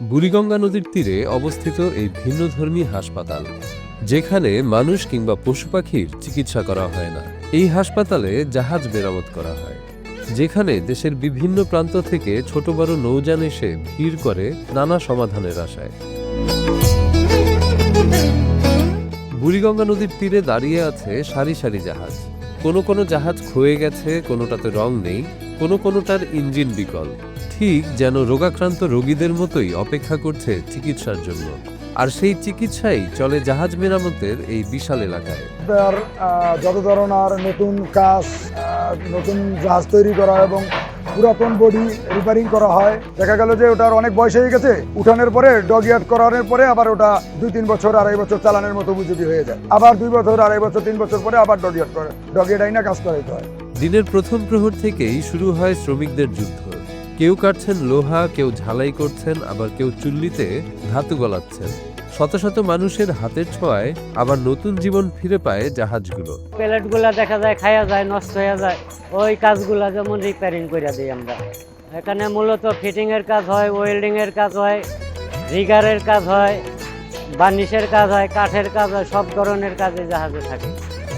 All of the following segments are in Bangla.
বুড়িগঙ্গা নদীর তীরে অবস্থিত এই ভিন্নধর্মী হাসপাতাল, যেখানে মানুষ কিংবা পশু পাখির চিকিৎসা করা হয় না। এই হাসপাতালে জাহাজ মেরামত করা হয়, যেখানে দেশের বিভিন্ন প্রান্ত থেকে ছোট বড় নৌযান এসে ভিড় করে নানা সমাধানের আশায়। বুড়িগঙ্গা নদীর তীরে দাঁড়িয়ে আছে সারি সারি জাহাজ। কোনো কোনো জাহাজ ক্ষয়ে গেছে, কোনোটাতে রং নেই, কোনোটার ইঞ্জিন বিকল, ঠিক যেন রোগাক্রান্ত রোগীদের মতোই অপেক্ষা করছে চিকিৎসার জন্য। আর সেই চিকিৎসাই চলে জাহাজ মেরামতের এই বিশাল এলাকায়। যত ধরনের নতুন কাজ, নতুন জাহাজ তৈরি করা এবং পুরাতন বডি রিপেয়ারিং করা হয়। দেখা গেল যে ওটার অনেক বয়স হয়ে গেছে, উঠানোর পরে ডগইয়ার্ড করানোর পরে আবার ওটা 2-3 বছর 2.5 বছর চালানোর মতো উপযোগী হয়ে যায়। আবার 2 বছর 2.5 বছর 3 বছর পরে আবার ডগইয়ার্ড আইনা কাজ করাইতে হয়। দিনের প্রথম প্রহর থেকেই শুরু হয় শ্রমিকদের যুদ্ধ। কেউ কাটছেন লোহা, কেউ ঝালাই করছেন, আবার কেউ চুল্লিতে ধাতু গলাচ্ছেন। শত শত মানুষের হাতের ছোঁয়ায় আবার নতুন জীবন ফিরে পায় জাহাজগুলো। প্লেটগুলা দেখা যায় খায়া যায়, নষ্ট হয়ে যায়। ওই কাজগুলা যেমন রিপেয়ারিং করে দিই আমরা। এখানে মূলত ফিটিং এর কাজ হয়, ওয়েল্ডিং এর কাজ হয়, রিগারের কাজ হয়, বার্নিশের কাজ হয়, কাঠের কাজ হয়, সব ধরনের কাজে জাহাজে থাকে।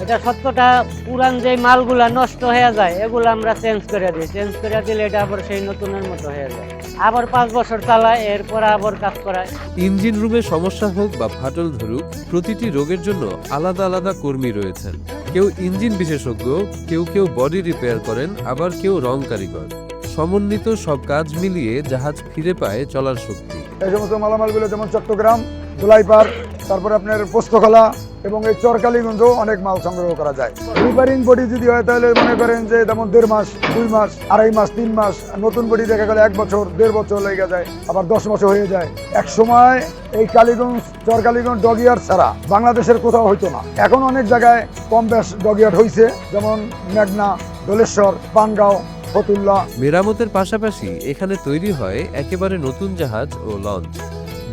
এটা সত্যটা, পুরান যে মালগুলা নষ্ট হয়ে যায় এগুলো আমরা চেঞ্জ করে দিই। চেঞ্জ করে দিলে এটা আবার সেই নতুনের মতো হয়ে যায়। আবার 5 বছর চালায়, এরপর আবার কাজ করায়। ইঞ্জিন রুমে সমস্যা হোক বা ফাটল ধরুক, প্রতিটি রোগের জন্য আলাদা আলাদা কর্মী রয়েছেন। কেউ ইঞ্জিন বিশেষজ্ঞ, কেউ বডি রিপেয়ার করেন, আবার কেউ রং কারিগর। সমন্বিত সব কাজ মিলিয়ে জাহাজ ফিরে পায় চলার শক্তি। এই সমস্ত মালামালগুলো যেমন চট্টগ্রাম, ধুলাইপাড়, তারপরে আপনার পোস্তখোলা এবং এই চরকালীগঞ্জ অনেক মাল সংগ্রহ করা যায়। রিপেয়ারিং বডি যদি হয় তাহলে মনে করেন যে যেমন 1.5 মাস, 2 মাস, 2.5 মাস, 3 মাস। নতুন বডি দেখা গেলে 1 বছর 1.5 বছর লেগে যায়, আবার 10 বছর হয়ে যায়। এক সময় এই কালীগঞ্জ, চরকালীগঞ্জ ডগইয়ার্ড ছাড়া বাংলাদেশের কোথাও হইতো না। এখন অনেক জায়গায় কম বেশ ডগইয়ার্ড হয়েছে, যেমন মেঘনা, দোলেশ্বর, পানগাঁও, ফতুল্লা। মেরামতের পাশাপাশি এখানে তৈরি হয় একেবারে নতুন জাহাজ ও লঞ্চ।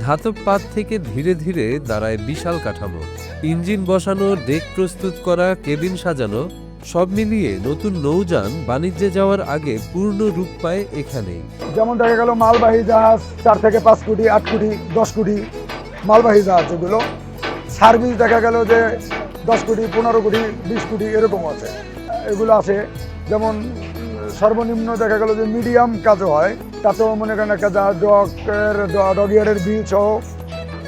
ধাতব পাত থেকে ধীরে ধীরে দাঁড়ায় বিশাল কাঠামো। ইঞ্জিন বসানো, ডেক প্রস্তুত করা, কেবিন সাজানো, সব মিলিয়ে নতুন নৌযান বাণিজ্যে যাওয়ার আগে পূর্ণ রূপ পায় এখানেই। যেমন দেখা গেল মালবাহী জাহাজ 4 থেকে 5 কোটি, 8 কোটি, 10 কোটি মালবাহী জাহাজ। এগুলো সার্ভিস দেখা গেল যে 10 কোটি, 15 কোটি, 20 কোটি এরকম আছে। এগুলো আছে যেমন সর্বনিম্ন দেখা গেল যে মিডিয়াম কাজও হয়, তাতেও মনে করেন একটা জাহাজ ডগইয়ার্ডের বিল সহ,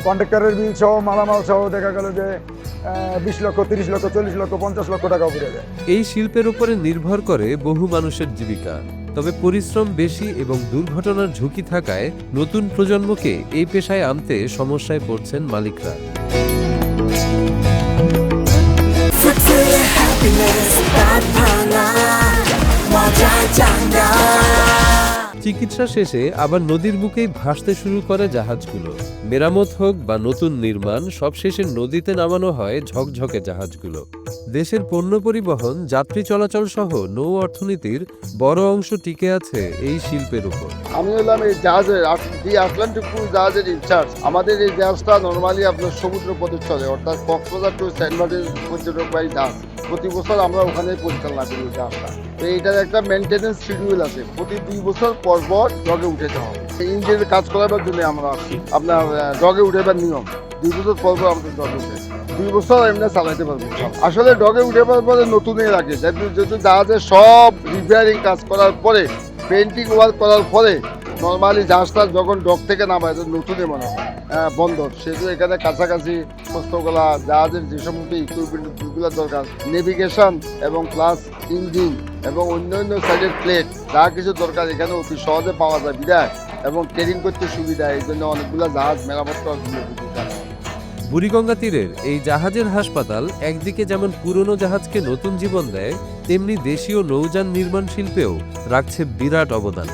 কন্ট্রাক্টরের বিল সহ, মালামাল সহ দেখা গেল যে 20 লক্ষ, 30 লক্ষ, 40 লক্ষ, 50 লক্ষ টাকা পড়ে যায়। এই শিল্পের উপরে নির্ভর করে বহু মানুষের জীবিকা। তবে পরিশ্রম বেশি এবং দুর্ঘটনার ঝুঁকি থাকায় নতুন প্রজন্মকে এই পেশায় আনতে সমস্যায় পড়ছেন মালিকরা। চিকিৎসা শেষে আবার নদীর বুকেই ভাসতে শুরু করে জাহাজগুলো। মেরামত হোক বা নতুন নির্মাণ, সব শেষে নদীতে নামানো হয় ঝকঝকে জাহাজগুলো। দেশের পণ্য পরিবহন, যাত্রী চলাচল সহ নৌ অর্থনীতির বড় অংশ টিকে আছে এই শিল্পের উপর। আমি হলাম এই জাহাজের আটলান্টিক ক্রুজ জাহাজের ইনচার্জ। আমাদের এই জাহাজটা নর্মালি আপনার সমুদ্র পথে চলে, অর্থাৎ কক্সবাজার টু সেন্ট মার্টিন পর্যটকবাহী জাহাজ। প্রতি বছর আমরা ওখানে পরিচালনা করি জাহাজটা। তো এইটার একটা মেনটেন্যান্স শিডিউল আছে, প্রতি 2 বছর পর ডগে উঠে যাওয়া হবে। ইঞ্জিনের কাজ করাবার জন্য আমরা আসছি। আপনার ডগে উঠেবার নিয়ম 2 বছর পর আমাদের ডগে উঠে 2 বছর এমনি চালাইতে পারবো। আসলে ডগে উঠে পাওয়ার পরে নতুনই লাগে, যেহেতু জাহাজের সব রিপেয়ারিং কাজ করার পরে, পেন্টিং ওয়ার্ক করার পরে নর্মালি জাহাজটা যখন ডক থেকে নামায় নতুনই মনে হয় বন্দর। সেহেতু এখানে কাছাকাছি পোস্তগোলা জাহাজের যে সমস্ত ইকুইপমেন্টগুলো দরকার, নেভিগেশন এবং প্লাস ইঞ্জিন এবং অন্যান্য সাইডের প্লেট যা কিছু দরকার এখানে অতি সহজে পাওয়া যায় বিদায়, এবং ট্রেনিং করতে সুবিধা। এই জন্য অনেকগুলো জাহাজ মেরামত করার জন্য। বুড়িগঙ্গা তীরের এই জাহাজের হাসপাতাল একদিকে যেমন পুরনো জাহাজকে নতুন জীবন দেয়, তেমনি দেশীয় নৌযান নির্মাণ শিল্পেও রাখছে বিরাট অবদান।